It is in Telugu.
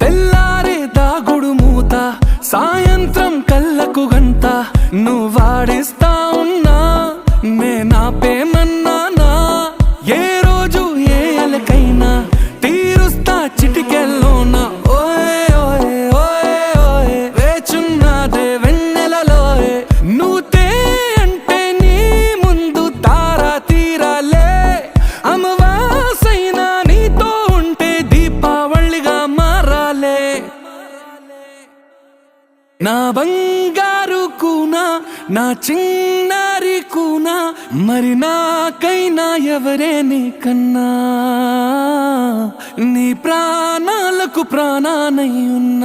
తెల్లారే దాగుడు మూత సాయంత్రం కళ్ళకు గంట నువ్వు వాడిస్తా ఉన్నా నేనాపేమన్నానా ఏ రోజు ఏ అలకైనా తీరుస్తా చిటికెల్లోనా ఓయే ఓయే ఓయే ఓయే వేచున్నదే వెన్నెలలోయే నువ్వు తే అంటే నీ ముందు తారా తీరాలే అమవాసైనా నీతో ఉంటే దీపావళిగా మారాలే నా బంగారు కూనా నా చిన్నారి కూనా మరి నాకైనా ఎవరే నీకన్నా నీ ప్రాణాలకు ప్రాణానై ఉన్నా